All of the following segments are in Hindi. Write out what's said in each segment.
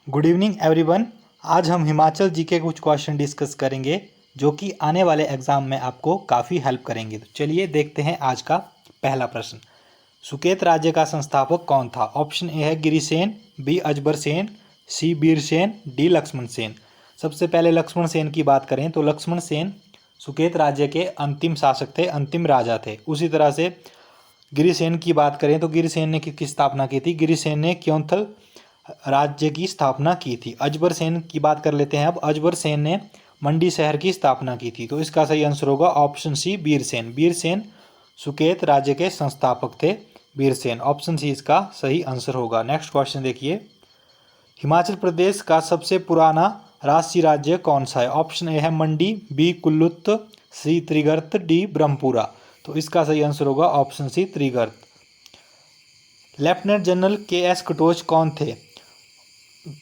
Good evening everyone. आज हम हिमाचल जी के कुछ क्वेश्चन डिस्कस करेंगे जो कि आने वाले एग्जाम में आपको काफ़ी हेल्प करेंगे। तो चलिए देखते हैं आज का पहला प्रश्न। सुकेत राज्य का संस्थापक कौन था? ऑप्शन ए है गिरिसेन, बी अजबर सेन, सी बीरसेन, डी लक्ष्मण सेन। सबसे पहले लक्ष्मण सेन की बात करें तो लक्ष्मण सेन सुकेत राज्य के अंतिम शासक थे, अंतिम राजा थे। उसी तरह से गिरिसेन की बात करें तो गिरिसेन ने किसकी स्थापना की थी? गिरिसेन ने क्योंथल राज्य की स्थापना की थी। अजबर सेन की बात कर लेते हैं। अब अजबर सेन ने मंडी शहर की स्थापना की थी। तो इसका सही आंसर होगा ऑप्शन सी बीरसेन। बीरसेन सुकेत राज्य के संस्थापक थे, बीरसेन। ऑप्शन सी इसका सही आंसर होगा। नेक्स्ट क्वेश्चन देखिए, हिमाचल प्रदेश का सबसे पुराना राष्ट्रीय राज्य कौन सा है? ऑप्शन ए है Mandi, B Kullut, C Trigarta, D Brahmapura. तो इसका सही आंसर होगा option C Trigarta. Lieutenant general K S Katoch कौन थे?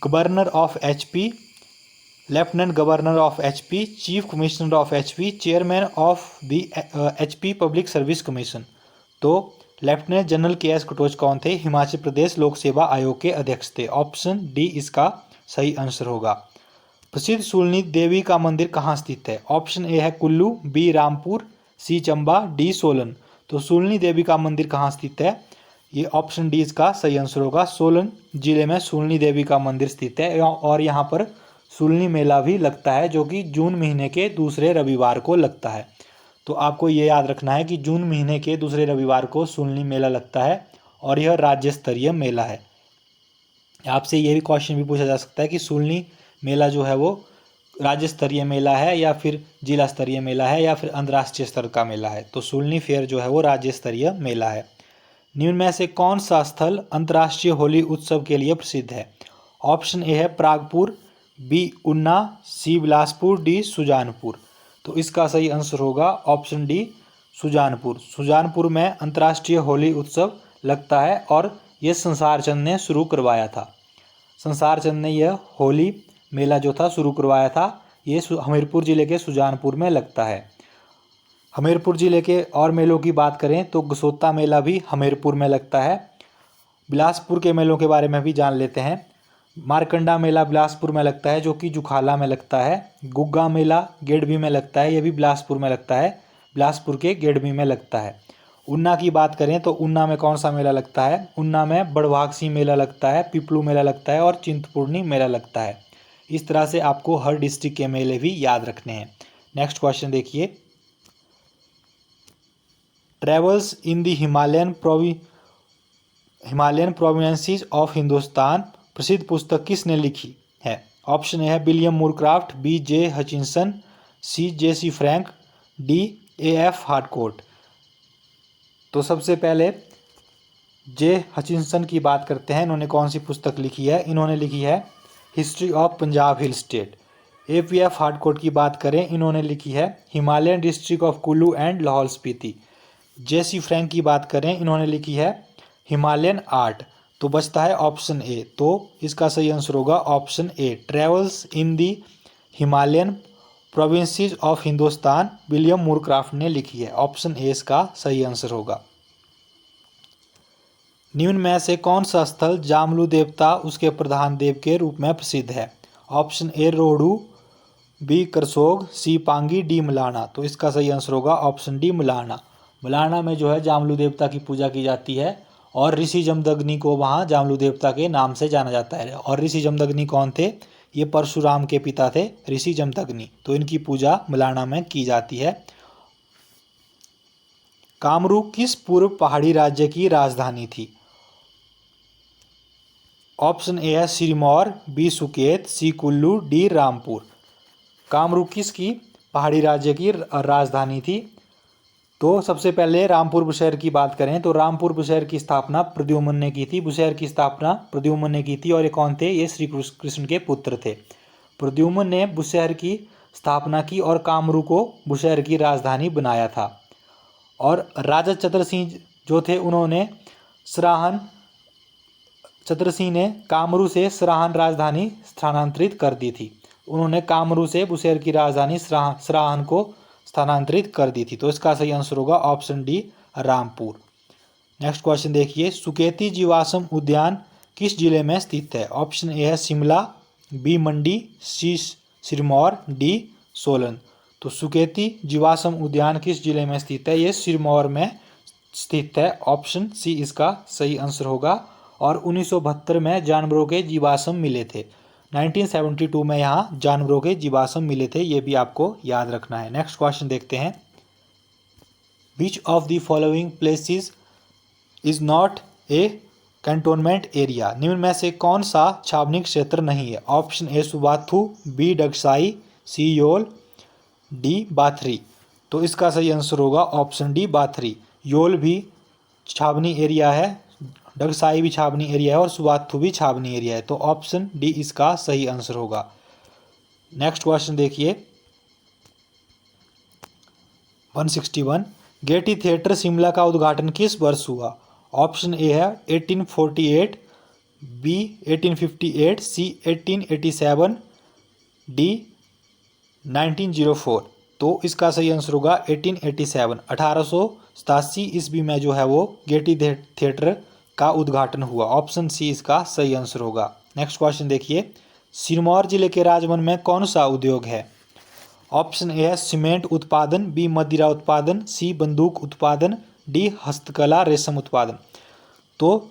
Governor of HP, lieutenant governor of HP, chief commissioner of HP, chairman of the HP public service commission. तो lieutenant general K S Katoch कौन थे? हिमाचल प्रदेश लोक सेवा आयोग के अध्यक्ष थे। ऑप्शन डी इसका सही आंसर होगा। प्रसिद्ध शूलिनी देवी का मंदिर कहाँ स्थित है? ऑप्शन ए है कुल्लू, बी रामपुर, सी चंबा, डी सोलन। तो शूलिनी देवी का मंदिर कहाँ स्थित है? ये ऑप्शन डी इसका सही आंसर होगा। सोलन जिले में शूलिनी देवी का मंदिर स्थित है और यहाँ पर शूलिनी मेला भी लगता है जो कि जून महीने के दूसरे रविवार को लगता है। तो आपको ये याद रखना है कि जून महीने के दूसरे रविवार को शूलिनी मेला लगता है और यह राज्य स्तरीय मेला है। आपसे ये भी क्वेश्चन भी पूछा जा सकता है कि शूलिनी मेला जो है वो राज्य स्तरीय मेला है या फिर जिला स्तरीय मेला है या फिर अंतर्राष्ट्रीय स्तर का मेला है। तो शूलिनी फेयर जो है वो राज्य स्तरीय मेला है। निम्न में से कौन सा स्थल अंतर्राष्ट्रीय होली उत्सव के लिए प्रसिद्ध है? ऑप्शन ए है प्रागपुर, बी ऊना, सी बिलासपुर, डी सुजानपुर। तो इसका सही आंसर होगा ऑप्शन डी सुजानपुर। सुजानपुर में अंतर्राष्ट्रीय होली उत्सव लगता है और यह संसार चंद ने शुरू करवाया था। संसार चंद ने यह होली मेला जो था शुरू करवाया था। ये हमीरपुर जिले के सुजानपुर में लगता है। हमीरपुर जिले के और मेलों की बात करें तो गसोता मेला भी हमीरपुर में लगता है। बिलासपुर के मेलों के बारे में भी जान लेते हैं। मारकंडा मेला बिलासपुर में लगता है जो कि जुखाला में लगता है। गुग्गा मेला गेडमी में लगता है, यह भी बिलासपुर में लगता है, बिलासपुर के गेडमी में लगता है। ऊना की बात करें तो ऊना में कौन सा मेला लगता है? ऊना में बड़वागसी मेला लगता है, पिपलू मेला लगता है और चिंतपूर्णी मेला लगता है। इस तरह से आपको हर डिस्ट्रिक्ट के मेले भी याद रखने हैं। नेक्स्ट क्वेश्चन देखिए, travels in the Himalayan provinces of Hindustan प्रसिद्ध पुस्तक किसने लिखी है? ऑप्शन ए है William Moorcroft, B J Hutchinson, C J C Frank, D A F Harcourt. तो सबसे पहले जे हचिंसन की बात करते हैं। इन्होंने कौन सी पुस्तक लिखी है? इन्होंने लिखी है history of Punjab hill state. A P F Harcourt की बात करें, इन्होंने लिखी है Himalayan district of Kullu and Lahaul Spiti. J C Frank की बात करें, इन्होंने लिखी है हिमालयन आर्ट। तो बचता है ऑप्शन ए। तो इसका सही आंसर होगा option A, travels in the Himalayan provinces of Hindustan, William Moorcroft ने लिखी है। ऑप्शन ए इसका सही आंसर होगा। निम्न में से कौन सा स्थल जामलू देवता उसके प्रधान देव के रूप में प्रसिद्ध है? Option A Rohru, B Karsog, C Pangi, D Malana. तो इसका सही आंसर होगा ऑप्शन डी मलाना। मलाना में जो है जामलू देवता की पूजा की जाती है और ऋषि जमदग्नि को वहाँ जामलू देवता के नाम से जाना जाता है। और ऋषि जमदग्नि कौन थे? ये परशुराम के पिता थे, ऋषि जमदग्नि। तो इनकी पूजा मलाना में की जाती है। कामरू किस पूर्व पहाड़ी राज्य की राजधानी थी? ऑप्शन ए है सिरमौर, बी सुकेत, सी कुल्लू, डी रामपुर। कामरू किसकी पहाड़ी राज्य की राजधानी थी? तो सबसे पहले रामपुर बुशहर की बात करें तो रामपुर बुशहर की स्थापना प्रद्युम्न ने की थी। बुशहर की स्थापना प्रद्युम्न ने की थी और ये कौन थे? ये श्री कृष्ण के पुत्र थे। प्रद्युम्न ने बुशहर की स्थापना की और कामरू को बुशहर की राजधानी बनाया था। और राजा चतर सिंह जो थे उन्होंने चतर सिंह ने कामरू से सराहन राजधानी स्थानांतरित कर दी थी। उन्होंने कामरू से बुशहर की राजधानी सराहन को स्थानांतरित कर दी थी। तो इसका सही आंसर होगा option D Rampur. Next question देखिए, सुकेती जीवाश्म उद्यान किस जिले में स्थित है? ऑप्शन ए है शिमला, बी मंडी, सी सिरमौर, डी सोलन। तो सुकेती जीवाश्म उद्यान किस जिले में स्थित है? ये सिरमौर में स्थित है। ऑप्शन सी इसका सही आंसर होगा। और 1972 में जानवरों के जीवाश्म मिले थे। 1972 में यहाँ जानवरों के जीवाश्म मिले थे, ये भी आपको याद रखना है। नेक्स्ट क्वेश्चन देखते हैं। Which of the following places is not a cantonment area? निम्न में से कौन सा छावनी क्षेत्र नहीं है? Option A Subathu, B Dagshai, C Yol, D Bathri. तो इसका सही आंसर होगा ऑप्शन डी बाथरी। योल भी छावनी एरिया है, डगसाई भी छावनी एरिया है और सुबाथू भी छावनी एरिया है। तो ऑप्शन डी इसका सही आंसर होगा। नेक्स्ट क्वेश्चन देखिए 161। गेटी थिएटर शिमला का उद्घाटन किस वर्ष हुआ? ऑप्शन ए है 1848, बी 1858, सी 1887, डी 1904। तो इसका सही आंसर होगा 1887। 1887 ईस्वी में जो है वो गेटी थिएटर का उद्घाटन हुआ। ऑप्शन सी इसका सही आंसर होगा। नेक्स्ट क्वेश्चन देखिए। सिरमौर जिले के राजवन में कौन सा उद्योग है? ऑप्शन ए है सीमेंट उत्पादन, बी मदिरा उत्पादन, सी बंदूक उत्पादन, डी हस्तकला रेशम उत्पादन। तो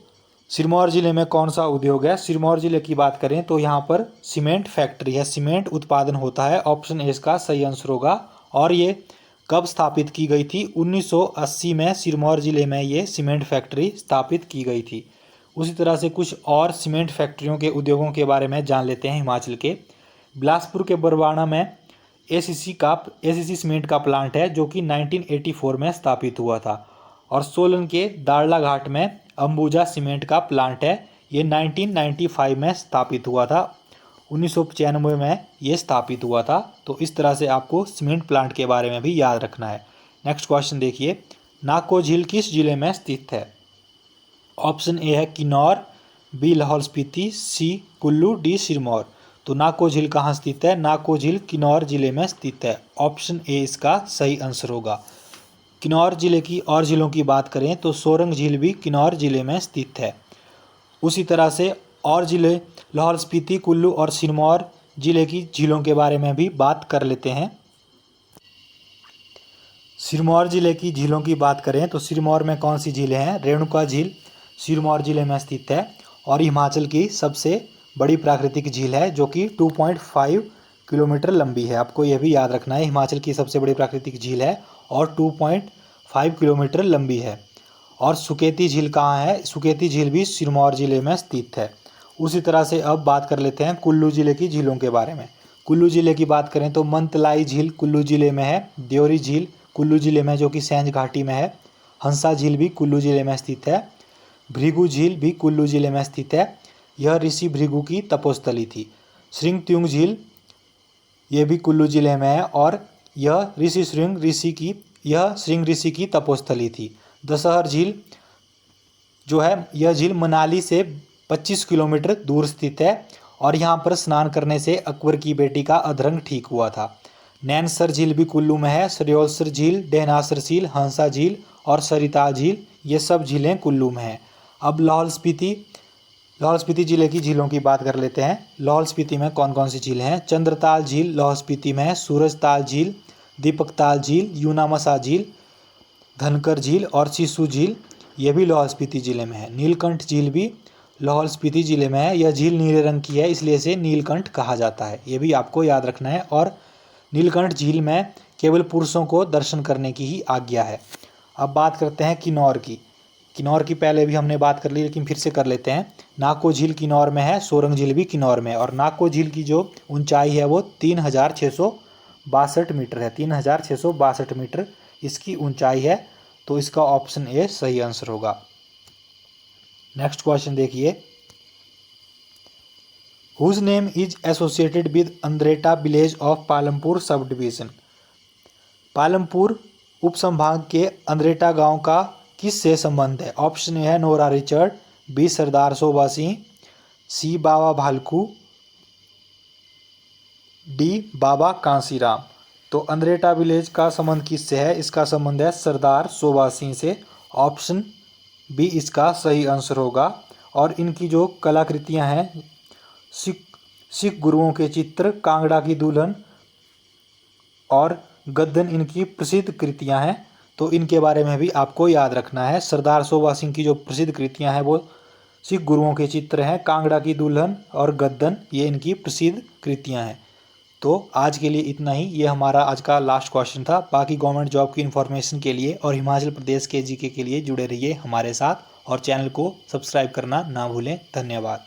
सिरमौर जिले में कौन सा उद्योग है? सिरमौर जिले की बात करें तो यहाँ पर सीमेंट फैक्ट्री है, सीमेंट उत्पादन होता है। ऑप्शन ए इसका सही आंसर होगा। और ये कब स्थापित की गई थी? 1980 में सिरमौर जिले में ये सीमेंट फैक्ट्री स्थापित की गई थी। उसी तरह से कुछ और सीमेंट फैक्ट्रियों के उद्योगों के बारे में जान लेते हैं हिमाचल के। बिलासपुर के बरवाणा में एसीसी सीमेंट का प्लांट है जो कि 1984 में स्थापित हुआ था। और सोलन के दाड़ला घाट में अंबुजा सीमेंट का प्लांट है, ये 1995 में स्थापित हुआ था। 1995 में ये स्थापित हुआ था। तो इस तरह से आपको सीमेंट प्लांट के बारे में भी याद रखना है। नेक्स्ट क्वेश्चन देखिए। नाको झील किस जिले में स्थित है? ऑप्शन ए है किन्नौर, बी लाहौल स्पीति, सी कुल्लू, डी सिरमौर। तो नाको झील कहाँ स्थित है? नाको झील किन्नौर जिले में स्थित है। ऑप्शन ए इसका सही आंसर होगा। किन्नौर जिले की और झीलों की बात करें तो सोरंग झील भी किन्नौर जिले में स्थित है। उसी तरह से और जिले लाहौल स्पीति, कुल्लू और सिरमौर जिले की झीलों के बारे में भी बात कर लेते हैं। सिरमौर जिले की झीलों की बात करें तो सिरमौर में कौन सी झीलें हैं? रेणुका झील सिरमौर जिले में स्थित है और हिमाचल की सबसे बड़ी प्राकृतिक झील है जो कि 2.5 किलोमीटर लंबी है। आपको यह भी याद रखना है, हिमाचल की सबसे बड़ी प्राकृतिक झील है और 2.5 किलोमीटर लंबी है। और सुकेती झील कहाँ है? सुकेती झील भी सिरमौर जिले में स्थित है। उसी तरह से अब बात कर लेते हैं कुल्लू जिले की झीलों के बारे में। कुल्लू जिले की बात करें तो मंतलाई झील कुल्लू जिले में है, देवरी झील कुल्लू जिले में जो कि सैंज घाटी में है, हंसा झील भी कुल्लू जिले में स्थित है, भृगु झील भी कुल्लू जिले में स्थित है, यह ऋषि भृगु की तपोस्थली थी। श्रृंग त्युंग झील ये भी कुल्लू जिले में है और यह श्रृंग ऋषि की तपोस्थली थी। दशहर झील जो है यह झील मनाली से 25 किलोमीटर दूर स्थित है और यहाँ पर स्नान करने से अकबर की बेटी का अधरंग ठीक हुआ था। नैनसर झील भी कुल्लू में है, सरयोलसर झील, डेहनासर झील, हंसा झील और सरिता झील ये सब झीलें कुल्लू में हैं। अब लाहौल स्पीति जिले की झीलों की बात कर लेते हैं। लाहौल स्पीति में कौन कौन सी झीलें हैं? चंद्रताल झील लाहौल स्पीति में है, सूरजताल झील, दीपकताल झील, यूनामसा झील, धनकर झील और सिसु झील ये भी लाहौल स्पीति जिले में है। नीलकंठ झील भी लाहौल स्पीति जिले में है, यह झील नीले रंग की है इसलिए इसे नीलकंठ कहा जाता है, ये भी आपको याद रखना है। और नीलकंठ झील में केवल पुरुषों को दर्शन करने की ही आज्ञा है। अब बात करते हैं किन्नौर की। किन्नौर की पहले भी हमने बात कर ली लेकिन फिर से कर लेते हैं। नाको झील किन्नौर में है, सोरंग झील भी किन्नौर में है और नाको झील की जो ऊंचाई है वो 3662 मीटर है। 3662 मीटर इसकी ऊंचाई है। तो इसका ऑप्शन ए सही आंसर होगा। नेक्स्ट क्वेश्चन देखिए। Whose name is associated with Andretta village of Palampur sub division? Palampur उपसंभाग के अंद्रेटा गांव का किस से संबंध है? ऑप्शन ए है नोरा रिचर्ड, बी सरदार शोभा सिंह, सी बाबा भालकू, डी बाबा कांसीराम। तो अंद्रेटा विलेज का संबंध किससे है? इसका संबंध है सरदार शोभा सिंह से। ऑप्शन बी इसका सही आंसर होगा। और इनकी जो कलाकृतियाँ हैं, सिख गुरुओं के चित्र, कांगड़ा की दुल्हन और गद्दन इनकी प्रसिद्ध कृतियाँ हैं। तो इनके बारे में भी आपको याद रखना है। सरदार सोभा सिंह की जो प्रसिद्ध कृतियाँ हैं वो सिख गुरुओं के चित्र हैं, कांगड़ा की दुल्हन और गद्दन, ये इनकी प्रसिद्ध कृतियाँ हैं। तो आज के लिए इतना ही। ये हमारा आज का लास्ट क्वेश्चन था। बाकी गवर्नमेंट जॉब की इन्फॉर्मेशन के लिए और हिमाचल प्रदेश के जीके के लिए जुड़े रहिए हमारे साथ और चैनल को सब्सक्राइब करना ना भूलें। धन्यवाद।